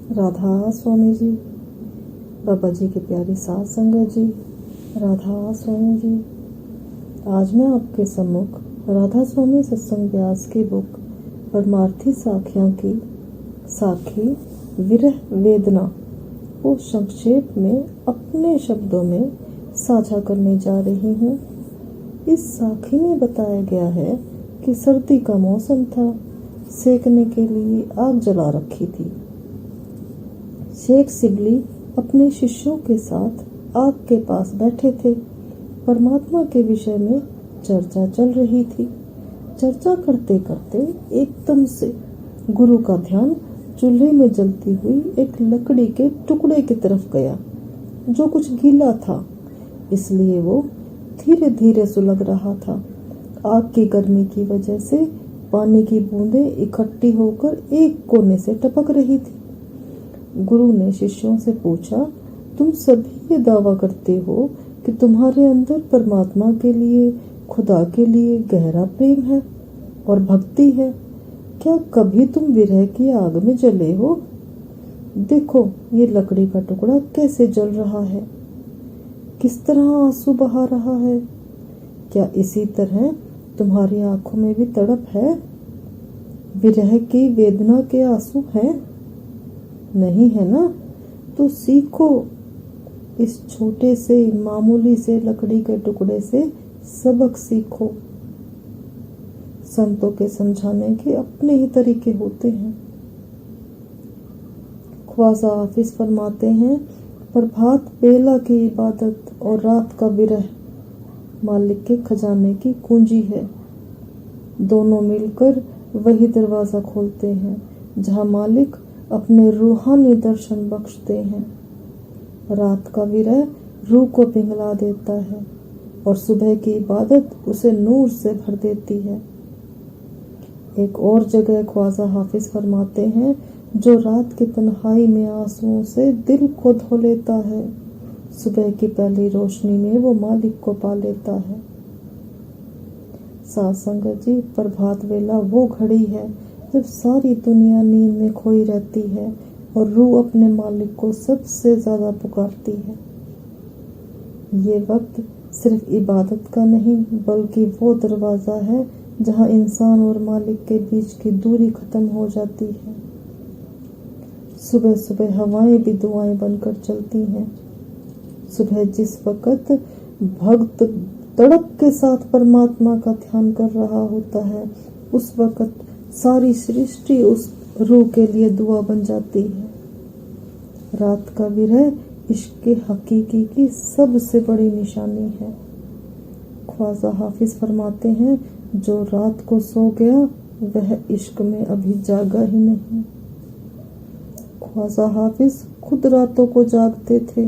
राधा स्वामी जी, बाबा जी की प्यारी सात संगत जी, राधा स्वामी जी। आज मैं आपके सम्मुख राधा स्वामी सत्संग व्यास की बुक परमार्थी साखियों की साखी विरह वेदना को संक्षेप में अपने शब्दों में साझा करने जा रही हूँ। इस साखी में बताया गया है कि सर्दी का मौसम था, सेकने के लिए आग जला रखी थी। शेख सिबली अपने शिष्यों के साथ आग के पास बैठे थे। परमात्मा के विषय में चर्चा चल रही थी। चर्चा करते करते एकदम से गुरु का ध्यान चूल्हे में जलती हुई एक लकड़ी के टुकड़े की तरफ गया, जो कुछ गीला था, इसलिए वो धीरे धीरे सुलग रहा था। आग की गर्मी की वजह से पानी की बूंदें इकट्ठी होकर एक कोने से टपक रही थी। गुरु ने शिष्यों से पूछा, तुम सभी ये दावा करते हो कि तुम्हारे अंदर परमात्मा के लिए, खुदा के लिए गहरा प्रेम है और भक्ति है। क्या कभी तुम विरह की आग में जले हो? देखो ये लकड़ी का टुकड़ा कैसे जल रहा है, किस तरह आंसू बहा रहा है। क्या इसी तरह तुम्हारी आंखों में भी तड़प है? विरह की वेदना के आंसू हैं? नहीं है ना? तो सीखो, इस छोटे से मामूली से लकड़ी के टुकड़े से सबक सीखो। संतों के समझाने के अपने ही तरीके होते हैं। ख्वाजा हाफिज फरमाते हैं, प्रभात बेला की इबादत और रात का विरह मालिक के खजाने की कुंजी है। दोनों मिलकर वही दरवाजा खोलते हैं जहां मालिक अपने रूहानी दर्शन बख्शते हैं। रात का विरह रूह को पिघला देता है और सुबह की इबादत उसे नूर से भर देती है। एक और जगह ख्वाजा हाफिज फरमाते हैं, जो रात की तन्हाई में आंसुओं से दिल को धो लेता है, सुबह की पहली रोशनी में वो मालिक को पा लेता है। साथ संगत जी, प्रभात वेला वो घड़ी है जब सारी दुनिया नींद में खोई रहती है और रूह अपने मालिक को सबसे ज्यादा पुकारती है। ये वक्त सिर्फ इबादत का नहीं, बल्कि वो दरवाजा है जहां इंसान और मालिक के बीच की दूरी खत्म हो जाती है। सुबह सुबह हवाएं भी दुआएं बनकर चलती हैं। सुबह जिस वक्त भक्त तड़प के साथ परमात्मा का ध्यान कर रहा होता है, उस वक्त सारी सृष्टि उस रूह के लिए दुआ बन जाती है। रात का विरह इश्क के हकीकी की सबसे बड़ी निशानी है। ख्वाजा हाफिज फरमाते हैं, जो रात को सो गया वह इश्क में अभी जागा ही नहीं। ख्वाजा हाफिज खुद रातों को जागते थे,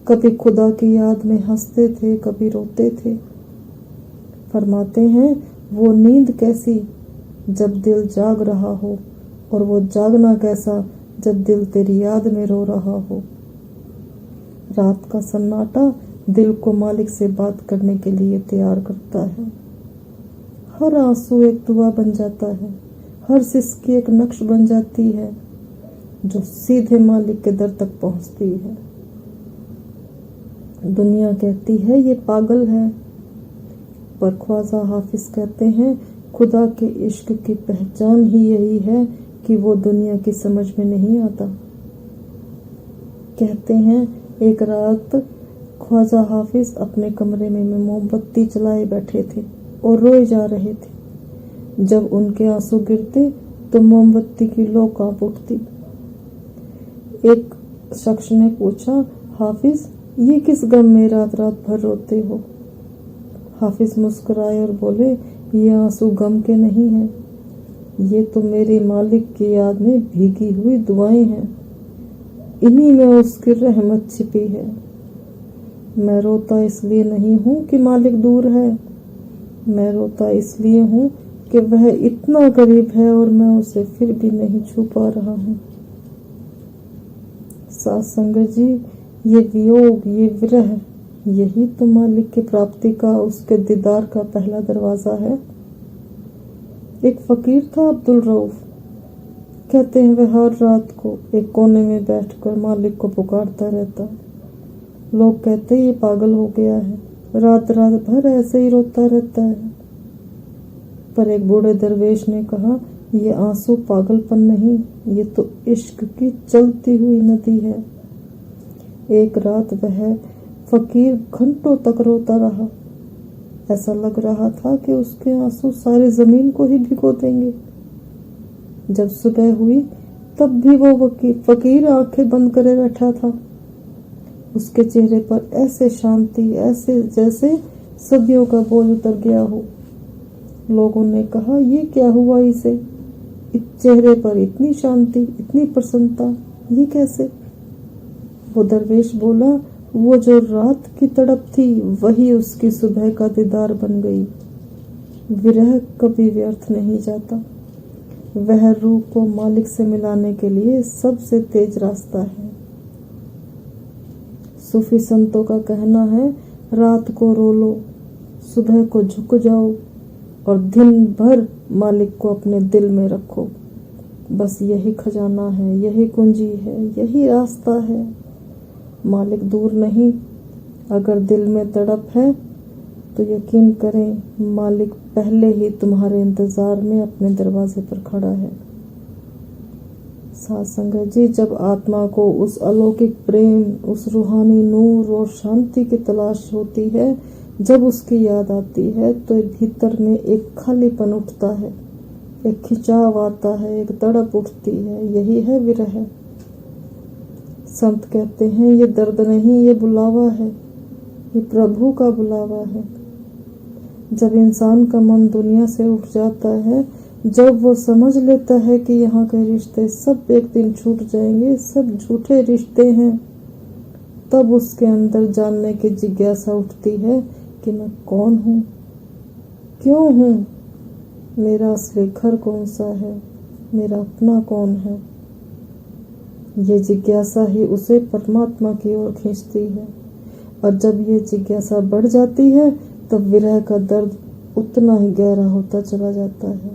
कभी खुदा की याद में हंसते थे, कभी रोते थे। फरमाते हैं, वो नींद कैसी जब दिल जाग रहा हो, और वो जागना कैसा जब दिल तेरी याद में रो रहा हो। रात का सन्नाटा दिल को मालिक से बात करने के लिए तैयार करता है। हर आंसू एक दुआ बन जाता है, हर सिसकी एक नक्श बन जाती है, जो सीधे मालिक के दर तक पहुंचती है। दुनिया कहती है ये पागल है, पर ख्वाजा हाफिज कहते हैं, खुदा के इश्क की पहचान ही यही है कि वो दुनिया की समझ में नहीं आता। कहते हैं, एक रात ख्वाजा हाफिज अपने कमरे में मोमबत्ती जलाए बैठे थे और रोए जा रहे थे। जब उनके आंसू गिरते तो मोमबत्ती की लौ कांप उठती। एक शख्स ने पूछा, हाफिज ये किस गम में रात रात भर रोते हो? हाफिज मुस्कुराए और बोले, ये आंसू गम के नहीं हैं, ये तो मेरे मालिक की याद में भीगी हुई दुआएं हैं। इन्हीं में उसकी रहमत छिपी है। मैं रोता इसलिए नहीं हूँ कि मालिक दूर है, मैं रोता इसलिए हूँ कि वह इतना करीब है और मैं उसे फिर भी नहीं छू पा रहा हूँ। साथ संगत जी, ये वियोग, ये विरह, यही तो मालिक की प्राप्ति का, उसके दीदार का पहला दरवाजा है। एक फकीर था अब्दुल रऊफ, कहते हैं वह हर रात को एक कोने में बैठकर मालिक को पुकारता रहता। लोग कहते ये पागल हो गया है, रात रात भर ऐसे ही रोता रहता है। पर एक बूढ़े दरवेश ने कहा, ये आंसू पागलपन नहीं, ये तो इश्क की चलती हुई नदी है। एक रात वह फकीर घंटों तक रोता रहा। ऐसा लग रहा था कि उसके आंसू सारी जमीन को ही भिगो देंगे। जब सुबह हुई तब भी वो फकीर आंखें बंद करे बैठा था। उसके चेहरे पर ऐसे शांति, ऐसे जैसे सदियों का बोझ उतर गया हो। लोगों ने कहा, ये क्या हुआ इसे, इस चेहरे पर इतनी शांति, इतनी प्रसन्नता, ये कैसे? वो दरवेश बोला, वो जो रात की तड़प थी वही उसकी सुबह का दीदार बन गई। विरह कभी व्यर्थ नहीं जाता। वह रूह को मालिक से मिलाने के लिए सबसे तेज रास्ता है। सूफी संतों का कहना है, रात को रो लो, सुबह को झुक जाओ और दिन भर मालिक को अपने दिल में रखो। बस यही खजाना है, यही कुंजी है, यही रास्ता है। मालिक दूर नहीं, अगर दिल में तड़प है तो यकीन करें मालिक पहले ही तुम्हारे इंतजार में अपने दरवाजे पर खड़ा है। साथ संगत जी, जब आत्मा को उस अलौकिक प्रेम, उस रूहानी नूर और शांति की तलाश होती है, जब उसकी याद आती है तो भीतर में एक खालीपन उठता है, एक खिंचाव आता है, एक तड़प उठती है। यही है विरह। संत कहते हैं, ये दर्द नहीं, ये बुलावा है, ये प्रभु का बुलावा है। जब इंसान का मन दुनिया से उठ जाता है, जब वो समझ लेता है कि यहाँ के रिश्ते सब एक दिन छूट जाएंगे, सब झूठे रिश्ते हैं, तब उसके अंदर जानने की जिज्ञासा उठती है कि मैं कौन हूँ, क्यों हूँ, मेरा असली घर कौन सा है, मेरा अपना कौन है। ये जिज्ञासा ही उसे परमात्मा की ओर खींचती है। और जब ये जिज्ञासा बढ़ जाती है तब विरह का दर्द उतना ही गहरा होता चला जाता है।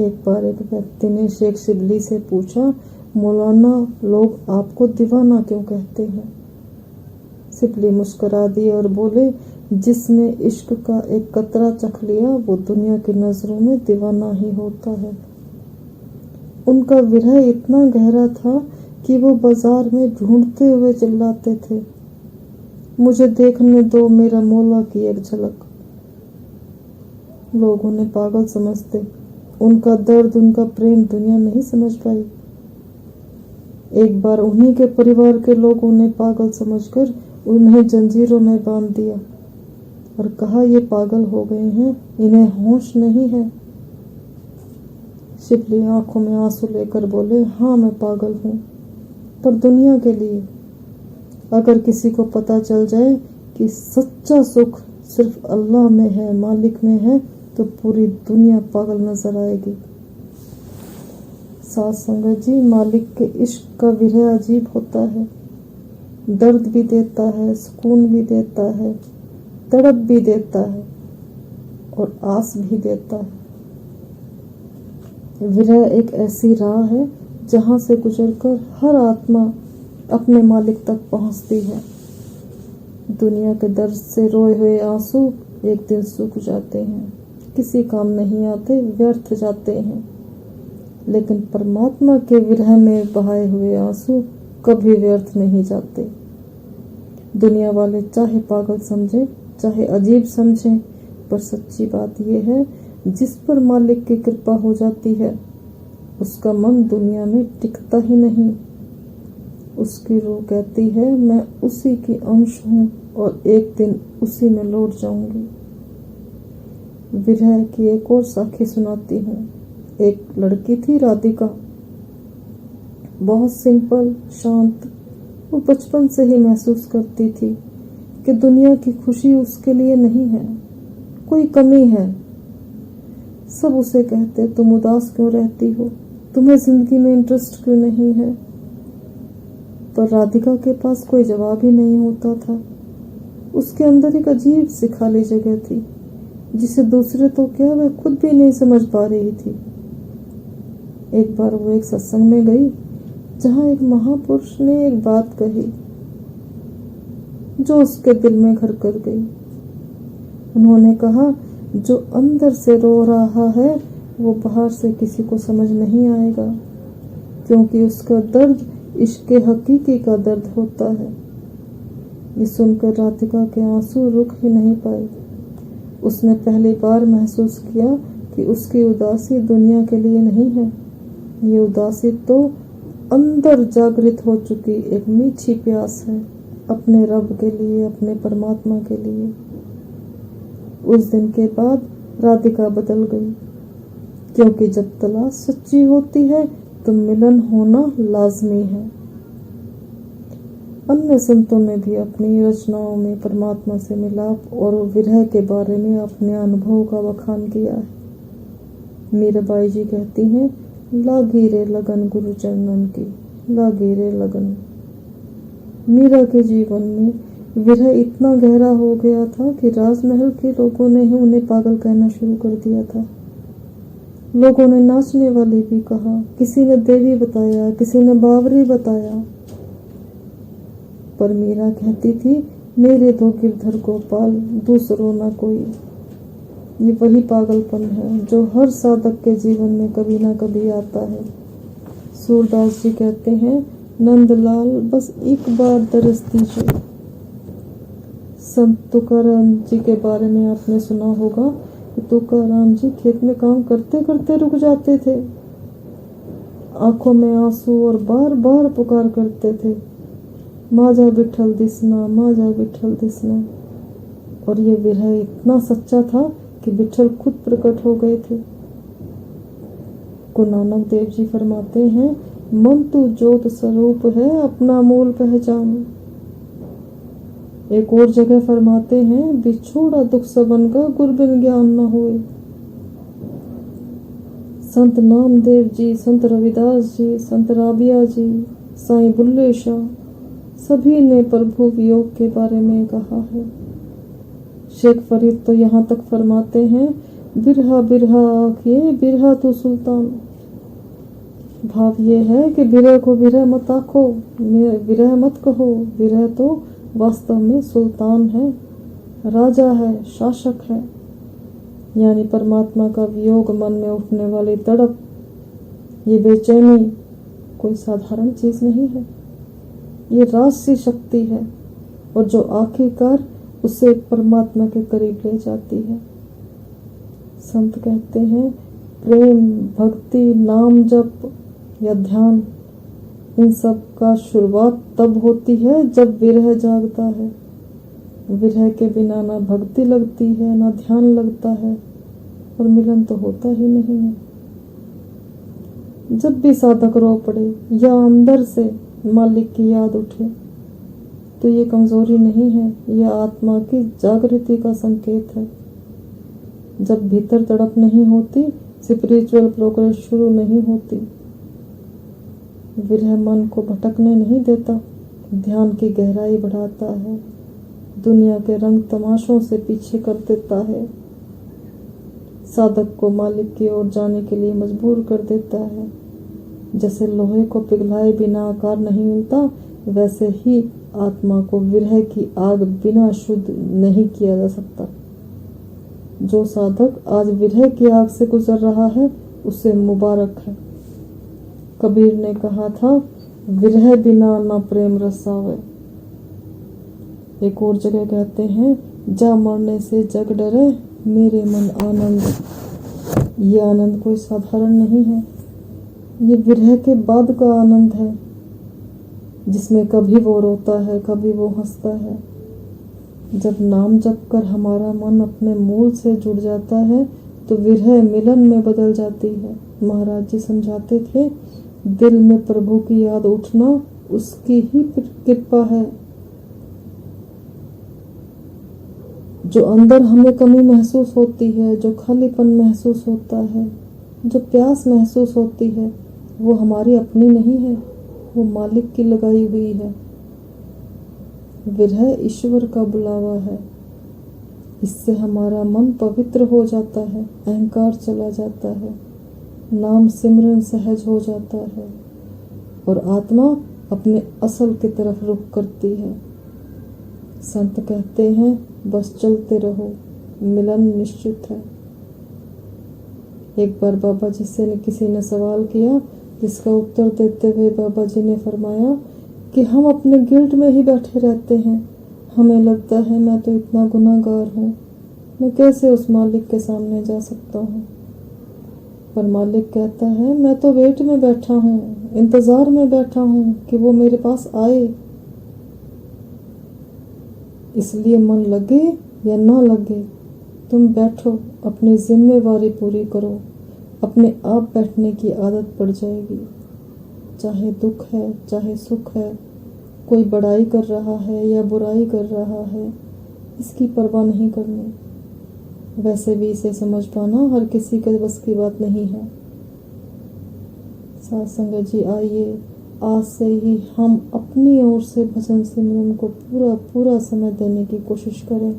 एक बार एक व्यक्ति ने शेख शिबली से पूछा, मौलाना, लोग आपको दीवाना क्यों कहते हैं? शिबली मुस्कुरा दिए और बोले, जिसने इश्क का एक कतरा चख लिया वो दुनिया की नजरों में दीवाना ही होता है। उनका विरह इतना गहरा था कि वो बाजार में ढूंढते हुए चिल्लाते थे, मुझे देखने दो मेरा मौला की एक झलक। लोग उन्हें पागल समझते, उनका दर्द, उनका प्रेम दुनिया नहीं समझ पाई। एक बार उन्हीं के परिवार के लोग उन्हें पागल समझकर उन्हें जंजीरों में बांध दिया और कहा, ये पागल हो गए हैं, इन्हें होश नहीं है। शिबली आंखों में आंसू लेकर बोले, हाँ मैं पागल हूँ, पर दुनिया के लिए। अगर किसी को पता चल जाए कि सच्चा सुख सिर्फ अल्लाह में है, मालिक में है, तो पूरी दुनिया पागल नजर आएगी। साथ संगत जी, मालिक के इश्क का विरह अजीब होता है। दर्द भी देता है, सुकून भी देता है, तड़प भी देता है और आस भी देता है। विरह एक ऐसी राह है जहां से गुजरकर हर आत्मा अपने मालिक तक पहुंचती है। दुनिया के दर्द से रोए हुए आंसू एक दिन सूख जाते हैं, किसी काम नहीं आते, व्यर्थ जाते हैं। लेकिन परमात्मा के विरह में बहाए हुए आंसू कभी व्यर्थ नहीं जाते। दुनिया वाले चाहे पागल समझें, चाहे अजीब समझें, पर सच्ची बात यह है, जिस पर मालिक की कृपा हो जाती है उसका मन दुनिया में टिकता ही नहीं। उसकी रूह कहती है, मैं उसी की अंश हूँ और एक दिन उसी में लौट जाऊंगी। विरह की एक और साखी सुनाती हूँ। एक लड़की थी राधिका, बहुत सिंपल, शांत। वो बचपन से ही महसूस करती थी कि दुनिया की खुशी उसके लिए नहीं है, कोई कमी है। सब उसे कहते, तुम उदास क्यों रहती हो, तुम्हें जिंदगी में इंटरेस्ट क्यों नहीं है। पर राधिका के पास कोई जवाब ही नहीं होता था। उसके अंदर एक अजीब सी खाली जगह थी जिसे दूसरे तो क्या, वह खुद भी नहीं समझ पा रही थी। एक बार वो एक सत्संग में गई जहाँ एक महापुरुष ने एक बात कही जो उसके दिल में घर कर गई। उन्होंने कहा, जो अंदर से रो रहा है वो बाहर से किसी को समझ नहीं आएगा, क्योंकि उसका दर्द इश्क़ हकीकी का दर्द होता है। ये सुनकर राधिका के आंसू रुक ही नहीं पाए। उसने पहली बार महसूस किया कि उसकी उदासी दुनिया के लिए नहीं है। ये उदासी तो अंदर जागृत हो चुकी एक मीठी प्यास है, अपने रब के लिए, अपने परमात्मा के लिए। उस दिन के बाद राधिका बदल गई, क्योंकि जब तलाश सच्ची होती है तो मिलन होना लाजमी है। अन्य संतों ने भी अपनी रचनाओं में परमात्मा से मिलाप और विरह के बारे में अपने अनुभव का बखान किया है। मीराबाई जी कहती हैं, लागी रे लगन गुरु चरणन की, लागी रे लगन। मीरा के जीवन में विरह इतना गहरा हो गया था कि राजमहल के लोगों ने ही उन्हें पागल कहना शुरू कर दिया था। लोगों ने नाचने वाली भी कहा, किसी ने देवी बताया, किसी ने बावरी बताया। पर मीरा कहती थी, मेरे तो गिरधर गोपाल, दूसरों ना कोई। ये वही पागलपन है जो हर साधक के जीवन में कभी ना कभी आता है। सूरदास जी कहते हैं, नंदलाल बस एक बार दरस दीजिए। संत तुकाराम जी के बारे में आपने सुना होगा कि तुकाराम जी खेत में काम करते करते रुक जाते थे, आंखों में आंसू और बार बार पुकार करते थे, माजा विठल दिसना, माजा विठल दिसना। और ये विरह इतना सच्चा था कि विठल खुद प्रकट हो गए थे। गुरु नानक देव जी फरमाते हैं, मन तू ज्योत स्वरूप है, अपना मूल पहचान। एक और जगह फरमाते हैं, बिछोड़ा दुख सबन का, गुर बिन ज्ञान न होए। संत नामदेव जी, संत रविदास जी, संत राबिया जी, साईं बुल्ले शाह, सभी ने प्रभु वियोग के बारे में कहा है। शेख फरीद तो यहाँ तक फरमाते हैं, बिरहा बिरहा आखिए, बिरहा तो सुल्तान। भाव ये है कि विरह को विरह मत आखो, विरह मत कहो। विरह तो वास्तव में सुल्तान है, राजा है, शासक है। यानी परमात्मा का वियोग मन में उठने वाली तड़प, ये बेचैनी कोई साधारण चीज नहीं है। ये राजसी शक्ति है और जो आखिरकार उसे परमात्मा के करीब ले जाती है। संत कहते हैं, प्रेम, भक्ति, नाम जप या ध्यान, इन सब का शुरुआत तब होती है जब विरह जागता है। विरह के बिना ना भक्ति लगती है, ना ध्यान लगता है, और मिलन तो होता ही नहीं है। जब भी साधक रो पड़े या अंदर से मालिक की याद उठे तो ये कमजोरी नहीं है, यह आत्मा की जागृति का संकेत है। जब भीतर तड़प नहीं होती, स्पिरिचुअल प्रोग्रेस शुरू नहीं होती। विरह मन को भटकने नहीं देता, ध्यान की गहराई बढ़ाता है, दुनिया के रंग तमाशों से पीछे कर देता है, साधक को मालिक की ओर जाने के लिए मजबूर कर देता है। जैसे लोहे को पिघलाए बिना आकार नहीं मिलता, वैसे ही आत्मा को विरह की आग बिना शुद्ध नहीं किया जा सकता। जो साधक आज विरह की आग से गुजर रहा है, उसे मुबारक है। कबीर ने कहा था, विरह बिना न प्रेम रस आवे। एक और जगह कहते हैं, जा मरने से जग डरे, मेरे मन आनंद। ये आनंद कोई साधारण नहीं है, ये विरह के बाद का आनंद है, जिसमें कभी वो रोता है, कभी वो हंसता है। जब नाम जप कर हमारा मन अपने मूल से जुड़ जाता है तो विरह मिलन में बदल जाती है। महाराज जी समझाते थे, दिल में प्रभु की याद उठना उसकी ही कृपा है। जो अंदर हमें कमी महसूस होती है, जो खालीपन महसूस होता है, जो प्यास महसूस होती है, वो हमारी अपनी नहीं है, वो मालिक की लगाई हुई है। विरह ईश्वर का बुलावा है। इससे हमारा मन पवित्र हो जाता है, अहंकार चला जाता है, नाम सिमरन सहज हो जाता है और आत्मा अपने असल की तरफ रुख करती है। संत कहते हैं बस चलते रहो, मिलन निश्चित है। एक बार बाबा जी से किसी ने सवाल किया, जिसका उत्तर देते हुए बाबा जी ने फरमाया कि हम अपने गिल्ट में ही बैठे रहते हैं। हमें लगता है मैं तो इतना गुनाहगार हूँ, मैं कैसे उस मालिक के सामने जा सकता हूँ। पर मालिक कहता है मैं तो वेट में बैठा हूँ, इंतजार में बैठा हूँ कि वो मेरे पास आए। इसलिए मन लगे या ना लगे, तुम बैठो, अपनी जिम्मेवारी पूरी करो, अपने आप बैठने की आदत पड़ जाएगी। चाहे दुख है, चाहे सुख है, कोई बड़ाई कर रहा है या बुराई कर रहा है, इसकी परवाह नहीं करनी। वैसे भी इसे समझ पाना हर किसी के बस की बात नहीं है। साथ संगत जी, आइए आज से ही हम अपनी ओर से भजन सिमरन को पूरा समय देने की कोशिश करें,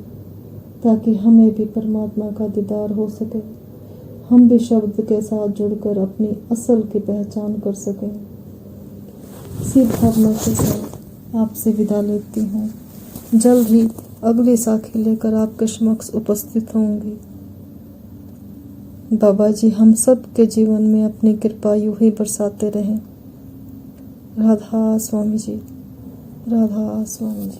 ताकि हमें भी परमात्मा का दीदार हो सके, हम भी शब्द के साथ जुड़कर अपनी असल की पहचान कर सकें। इसी भावना के साथ आपसे विदा लेती हूँ। जल्द ही अगली साखी लेकर आपके समक्ष उपस्थित होंगी। बाबा जी हम सब के जीवन में अपनी कृपा यूं ही बरसाते रहें। राधा स्वामी जी, राधा स्वामी जी।